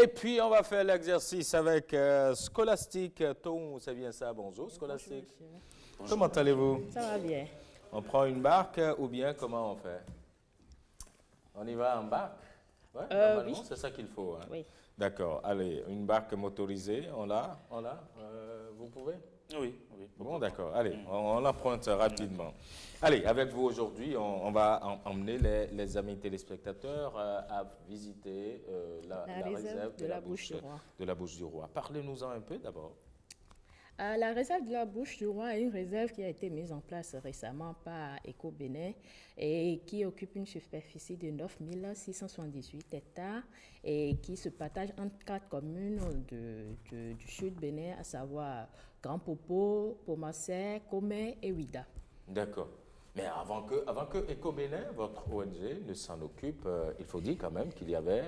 Et puis, on va faire l'exercice avec Scholastique. C'est bien ça, bonjour Scholastique. Bonjour. Comment allez-vous? Ça va bien. On prend une barque ou bien comment on fait? On y va en barque? Ouais, normalement, Oui. c'est ça qu'il faut. Hein? Oui. D'accord, allez, une barque motorisée, on l'a? Vous pouvez? Oui. Bon, d'accord, allez, on l'emprunte rapidement. Allez, avec vous aujourd'hui, on va emmener les amis téléspectateurs à visiter la réserve de la Bouche du Roi. de la Bouche du Roi. Parlez-nous-en un peu d'abord. La réserve de la Bouche du Roi est une réserve qui a été mise en place récemment par Eco-Bénin et qui occupe une superficie de 9 678 hectares et qui se partage entre 4 communes du sud Bénin, à savoir Grand Popo, Pomassé, Comé et Ouida. D'accord. Mais avant que Eco-Bénin, votre ONG, ne s'en occupe, il faut dire quand même qu'il y avait,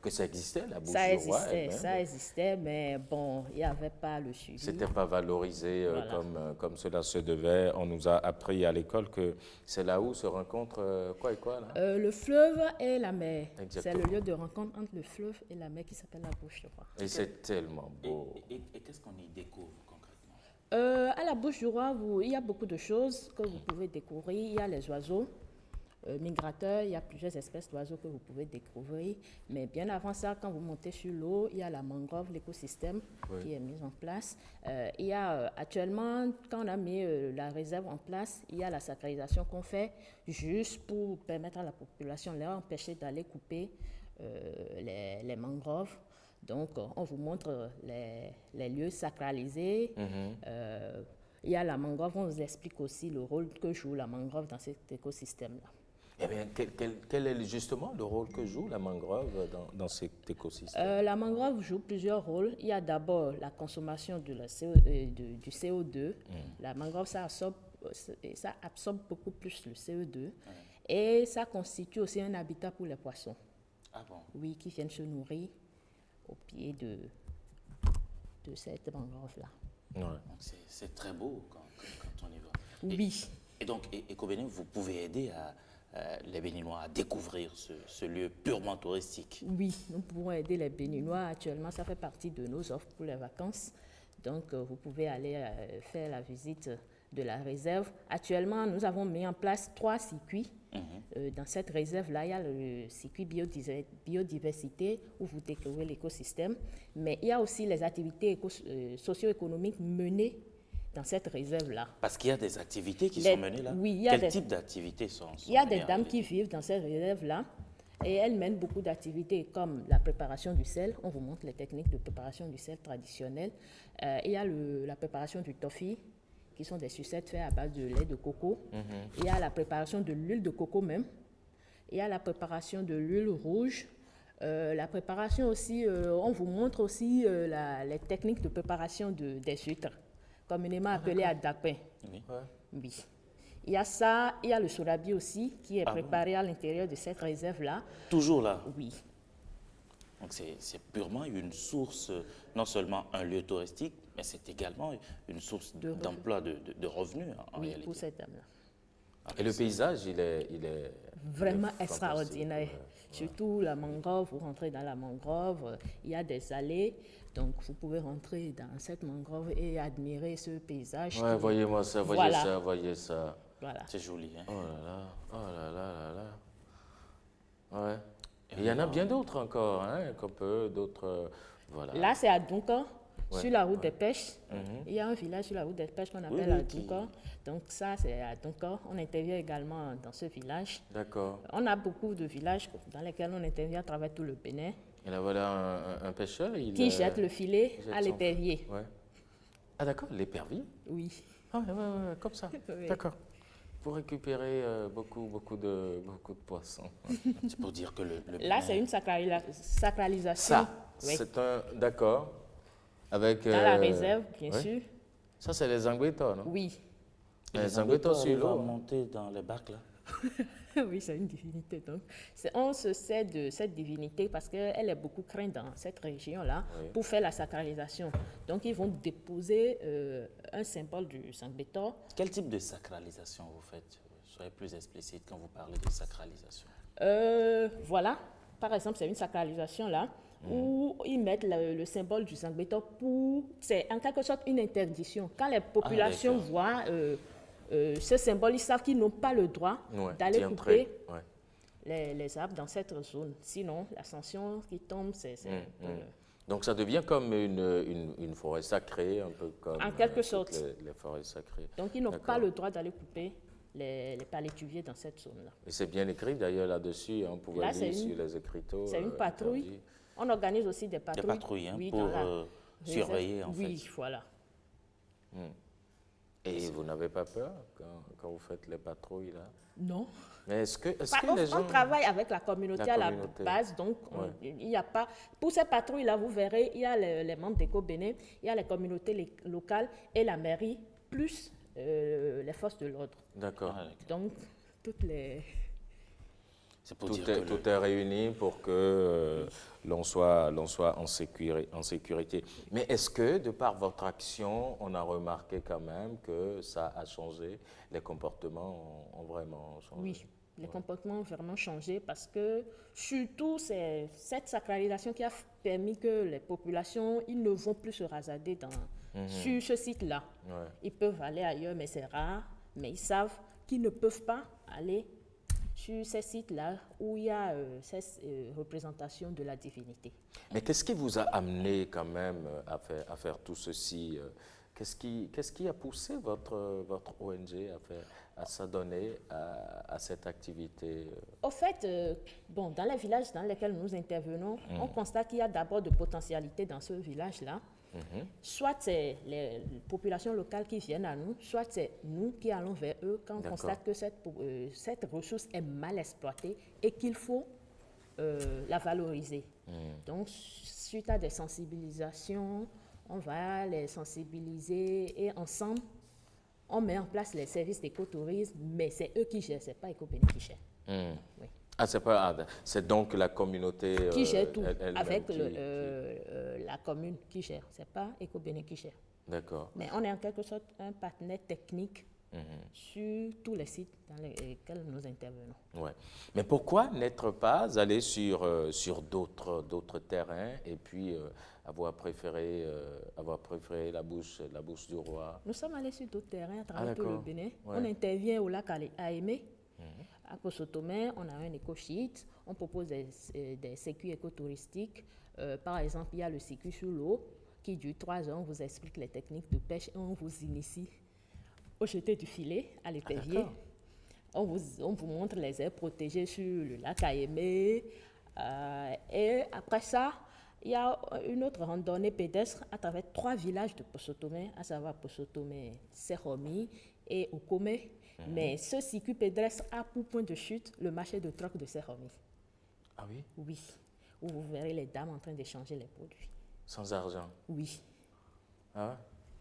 que ça existait, la Bouche du Roi elle-même. Ça existait, mais bon, il n'y avait pas le suivi. C'était pas valorisé Voilà. comme cela se devait. On nous a appris à l'école que c'est là où se rencontrent quoi et quoi là? Le fleuve et la mer. Exactement. C'est le lieu de rencontre entre le fleuve et la mer qui s'appelle la Bouche du Roi. Et c'est tellement beau. Et qu'est-ce qu'on y découvre concrètement? À la Bouche du Roi, il y a beaucoup de choses que vous pouvez découvrir. Il y a les oiseaux migrateurs, il y a plusieurs espèces d'oiseaux que vous pouvez découvrir. Mais bien avant ça, quand vous montez sur l'eau, il y a la mangrove, l'écosystème qui est mis en place. Il y a actuellement, quand on a mis la réserve en place, il y a la sacralisation qu'on fait juste pour permettre à la population, leur empêcher d'aller couper les mangroves. Donc, on vous montre les lieux sacralisés. Il y a la mangrove, on vous explique aussi le rôle que joue la mangrove dans cet écosystème-là. Eh bien, quel est justement le rôle que joue la mangrove dans cet écosystème? La mangrove joue plusieurs rôles. Il y a d'abord la consommation du CO2. La mangrove, ça absorbe beaucoup plus le CO2. Et ça constitue aussi un habitat pour les poissons. Ah bon? Oui, qui viennent se nourrir au pied de cette mangrove-là. Ouais. Donc c'est très beau quand on y va. Oui. Et donc, Eco-Bénin, vous pouvez aider les Béninois à découvrir ce lieu purement touristique. Oui, nous pouvons aider les Béninois. Actuellement, ça fait partie de nos offres pour les vacances. Donc, vous pouvez aller faire la visite de la réserve. Actuellement, nous avons mis en place 3 circuits. Dans cette réserve-là, il y a le circuit biodiversité où vous découvrez l'écosystème. Mais il y a aussi les activités socio-économiques menées dans cette réserve-là. Parce qu'il y a des activités qui sont menées là? Oui, il y a Quel type d'activités sont il y a menées des en dames réalité? qui vivent dans cette réserve-là et elles mènent beaucoup d'activités comme la préparation du sel. On vous montre les techniques de préparation du sel traditionnelles. Il y a la préparation du toffee, qui sont des sucettes faites à base de lait de coco. Il y a la préparation de l'huile de coco même. Il y a la préparation de l'huile rouge. La préparation aussi, on vous montre aussi les techniques de préparation des huîtres, communément appelées à dapin. Oui. Oui. Il y a ça, il y a le sorabi aussi, qui est préparé à l'intérieur de cette réserve-là. Toujours là? Oui. Donc c'est purement une source, non seulement un lieu touristique, mais c'est également une source d'emploi, de revenus en Oui, réalité. pour cette dame-là. Et le paysage, il est Vraiment fantastique, extraordinaire. ouais. Surtout la mangrove, vous rentrez dans la mangrove, il y a des allées, donc vous pouvez rentrer dans cette mangrove et admirer ce paysage. Ouais, voyez-moi ça, voyez ça. Voilà. C'est joli, hein? Oh là là. Ouais. Et il y en a bien d'autres encore, hein, qu'on peut, d'autres, voilà. Là, c'est à Duncan, Ouais, sur la route des pêches. Mhm. Il y a un village sur la route des pêches qu'on appelle oui, à Duncan. Donc ça, c'est à Duncan. On intervient également dans ce village. D'accord. On a beaucoup de villages dans lesquels on intervient à travers tout le Bénin, Et là, voilà un pêcheur. qui jette le filet jette à son- l'épervier. Ouais. Ah d'accord, l'épervier. Oui. Ah ouais, comme ça. Oui. D'accord. Pour récupérer beaucoup de poissons. C'est pour dire que le Là, Bénin- c'est une sacralisation. Ça, Oui. c'est un... D'accord. Avec... Dans la réserve, bien ouais. sûr. Ça, c'est les Angouétas, non? Oui. Les Angouétas sur arrivent à l'eau. monter dans les barques là? Oui, c'est une divinité. Donc, on se sait de cette divinité parce qu'elle est beaucoup crainte dans cette région-là Oui. pour faire la sacralisation. Donc, ils vont déposer un symbole du Saint-Bétor. Quel type de sacralisation vous faites? Soyez plus explicite quand vous parlez de sacralisation. Voilà. Par exemple, c'est une sacralisation là. où ils mettent le symbole du Zangbeto pour... C'est en quelque sorte une interdiction. Quand les populations voient ce symbole, ils savent qu'ils n'ont pas le droit d'aller couper les arbres dans cette zone. Sinon, la sanction qui tombe, c'est... Donc ça devient comme une forêt sacrée, un peu comme en quelque sorte. Les forêts sacrées. Donc ils n'ont pas le droit d'aller couper les palétuviers dans cette zone-là. Et c'est bien écrit d'ailleurs là-dessus, on pouvait lire sur les écriteaux. C'est une patrouille. On organise aussi des patrouilles. Des patrouilles pour surveiller en fait. Oui, voilà. Et vous n'avez pas peur quand vous faites les patrouilles là? Non. Mais est-ce que les gens... On travaille avec la communauté à la base, donc il n'y a pas... Pour ces patrouilles-là, vous verrez, il y a les membres d'Eco-Bénin, il y a les communautés locales et la mairie, plus les forces de l'ordre. D'accord. Donc, toutes les... Tout est réuni pour que l'on soit en sécurité. Mais est-ce que, de par votre action, on a remarqué quand même que ça a changé, les comportements ont vraiment changé? Oui, les comportements ont vraiment changé parce que, surtout, c'est cette sacralisation qui a permis que les populations, ils ne vont plus se rasader sur ce site-là. Ouais. Ils peuvent aller ailleurs, mais c'est rare. Mais ils savent qu'ils ne peuvent pas aller sur ces sites-là où il y a cette représentation de la divinité. Mais qu'est-ce qui vous a amené quand même à faire tout ceci? Qu'est-ce qui a poussé votre ONG à s'adonner à cette activité? Au fait, dans les villages dans lesquels nous intervenons, on constate qu'il y a d'abord de potentialités dans ce village-là. Soit c'est les populations locales qui viennent à nous, soit c'est nous qui allons vers eux quand on constate que cette ressource est mal exploitée et qu'il faut la valoriser. Donc, suite à des sensibilisations, on va les sensibiliser et ensemble, on met en place les services d'écotourisme, mais c'est eux qui gèrent, ce n'est pas Eco-Bénin qui gère. Oui. C'est donc la communauté qui gère tout, avec la commune qui gère. Ce n'est pas Eco-Bénin qui gère. D'accord. Mais on est en quelque sorte un partenaire technique sur tous les sites dans lesquels nous intervenons. Ouais. Mais pourquoi n'être pas allé sur d'autres terrains et puis avoir préféré la bouche du roi? Nous sommes allés sur d'autres terrains à travers tout le Bénin. Ouais. On intervient au lac Aémé. À Posotomé, on a un éco-shit, on propose des circuits écotouristiques. Par exemple, il y a le circuit sur l'eau qui dure 3 heures. On vous explique les techniques de pêche et on vous initie au jeté du filet à l'épervier. On vous montre les aires protégées sur le lac Aémé. Et après ça, il y a une autre randonnée pédestre à travers 3 villages de Posotomé, à savoir Posotomé, Seromi et Okome. Mais ce circuit pédestre a pour point de chute le marché de troc de Seromi. Ah oui? Oui, où vous verrez les dames en train d'échanger les produits. Sans argent? Oui. Ah ouais?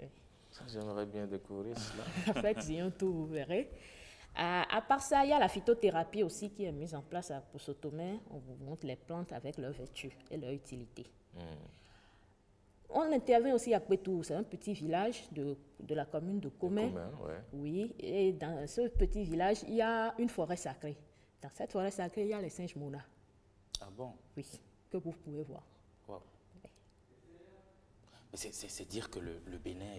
Oui. Ça, j'aimerais bien découvrir cela. En fait, Zion, tout vous verrez. À part ça, il y a la phytothérapie aussi qui est mise en place à Posotomé. On vous montre les plantes avec leurs vertus et leur utilité. On intervient aussi à Kwetou, c'est un petit village de la commune de Komé. Oui, et dans ce petit village, il y a une forêt sacrée. Dans cette forêt sacrée, il y a les singes Mona. Ah bon? Oui, que vous pouvez voir. Wow. Oui. Mais c'est dire que le Bénin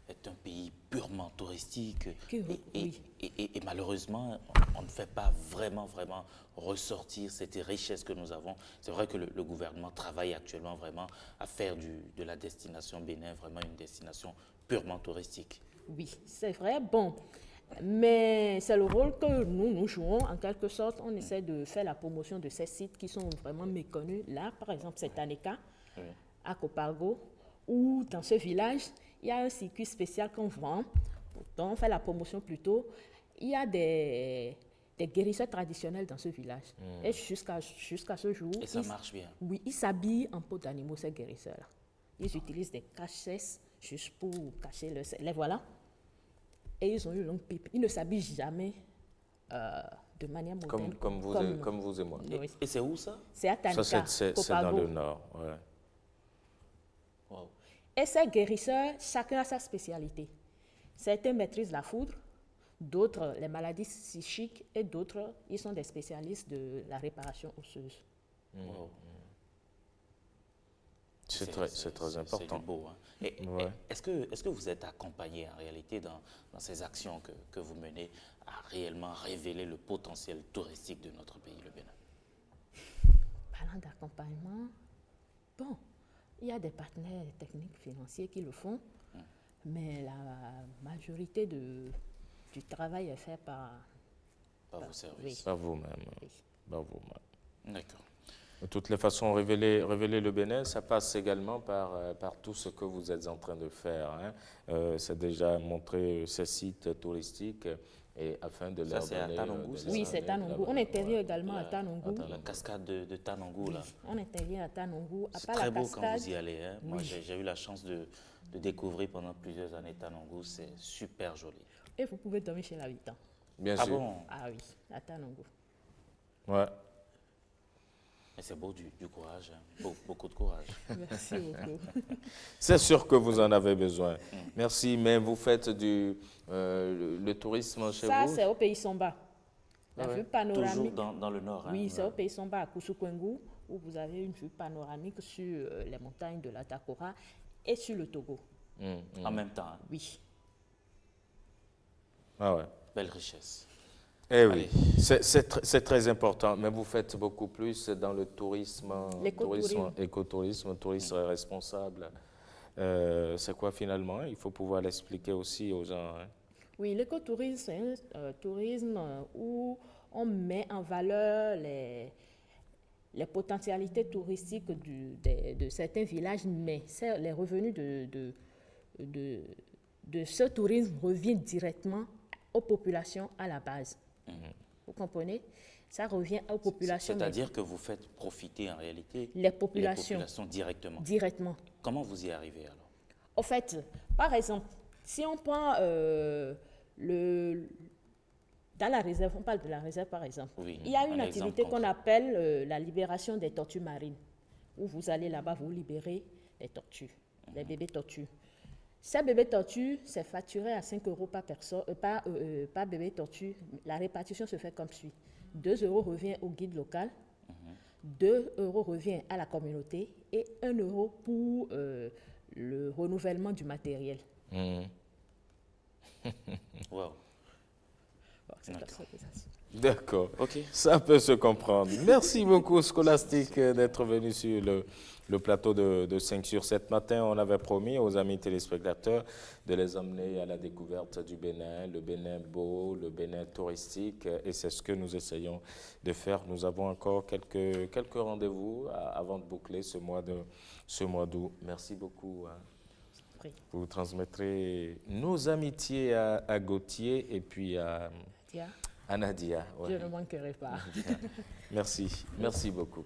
est un pays purement touristique et malheureusement, on ne fait pas vraiment ressortir cette richesse que nous avons. C'est vrai que le gouvernement travaille actuellement vraiment à faire de la destination Bénin vraiment une destination purement touristique. Oui, c'est vrai. Bon, mais c'est le rôle que nous jouons en quelque sorte. On essaie de faire la promotion de ces sites qui sont vraiment méconnus. Là, par exemple, c'est Taneka, à Copargo, où dans ce village, il y a un circuit spécial qu'on vend. Pourtant, on fait la promotion plutôt. Il y a des guérisseurs traditionnels dans ce village. Et jusqu'à ce jour... Et ça marche bien? Oui, ils s'habillent en peau d'animaux, ces guérisseurs-là. Ils utilisent des caches juste pour cacher les voilà. Et ils ont une longue pipe. Ils ne s'habillent jamais de manière moderne. Comme vous et moi. Oui. Et c'est où ça? C'est à Taneka, ça, c'est dans le nord. Ouais. Wow. Et ces guérisseurs, chacun a sa spécialité. Certains maîtrisent la foudre, d'autres les maladies psychiques et d'autres, ils sont des spécialistes de la réparation osseuse. Wow. C'est très important. C'est du beau. Hein. Ouais. Est-ce que vous êtes accompagné en réalité dans ces actions que vous menez à réellement révéler le potentiel touristique de notre pays, le Bénin? Parlant d'accompagnement, bon, il y a des partenaires techniques financiers qui le font, mais la majorité du travail est fait par Vos services. Pas vous-même. Oui. Pas vous-même. D'accord. De toutes les façons, révéler le Bénin, ça passe également par tout ce que vous êtes en train de faire. Hein. C'est déjà montrer ces sites touristiques et afin de leur Ça, c'est à donner... Tanongou, de c'est leur Oui, ça? c'est donner Tanongou. la- On intervient également la- à Tanongou. La cascade de Tanongou, là. On intervient à Tanongou. À C'est part très la beau quand cascade, vous y allez. Hein. Moi, Oui. j'ai eu la chance de découvrir pendant plusieurs années Tanongou. C'est super joli. et vous pouvez dormir chez l'habitant. Bien Ah sûr. bon? Ah oui, à Tanongou. Ouais. Mais c'est beau du courage. Hein. Beaucoup de courage. Merci beaucoup. C'est sûr que vous en avez besoin. Merci, mais vous faites le tourisme chez Ça, vous? c'est au Pays Somba. La Ah ouais. vue Toujours panoramique. dans le nord. Hein. Oui, c'est au Pays Somba, à Koussoukwengu, où vous avez une vue panoramique sur les montagnes de la Takora et sur le Togo. En même temps. Hein. Oui. Ah ouais. Belle richesse. Eh oui, Allez. c'est très important, mais vous faites beaucoup plus dans le tourisme, L'écotourisme. écotourisme, tourisme responsable. C'est quoi finalement? Il faut pouvoir l'expliquer aussi aux gens. Hein. Oui, l'écotourisme, c'est un tourisme où on met en valeur les potentialités touristiques de certains villages, mais les revenus de ce tourisme reviennent directement aux populations à la base. Vous comprenez? Ça revient aux populations. mais C'est-à-dire que vous faites profiter en réalité les populations directement. directement. Comment vous y arrivez alors? En fait, par exemple, si on prend dans la réserve, on parle de la réserve par exemple, Oui, il y a un une exemple activité qu'on concret. appelle la libération des tortues marines, où vous allez là-bas, vous libérez les tortues, les bébés tortues. Ces bébés tortues, c'est facturé à 5 € par personne, par bébé tortue. La répartition se fait comme suit. 2 € revient au guide local, 2 € revient à la communauté et 1 € pour le renouvellement du matériel. Wow. Bon, c'est comme ça que ça se- D'accord. Ok. Ça peut se comprendre. Merci beaucoup, Scholastique, d'être venu sur le plateau de 5 sur 7 matin. On avait promis aux amis téléspectateurs de les emmener à la découverte du Bénin, le Bénin beau, le Bénin touristique, et c'est ce que nous essayons de faire. Nous avons encore quelques rendez-vous avant de boucler ce mois d'août. Merci beaucoup. Hein. Oui. Vous transmettrez nos amitiés à Gauthier et puis à Tiens, Nadia. Ouais. je ne manquerai pas. Merci beaucoup.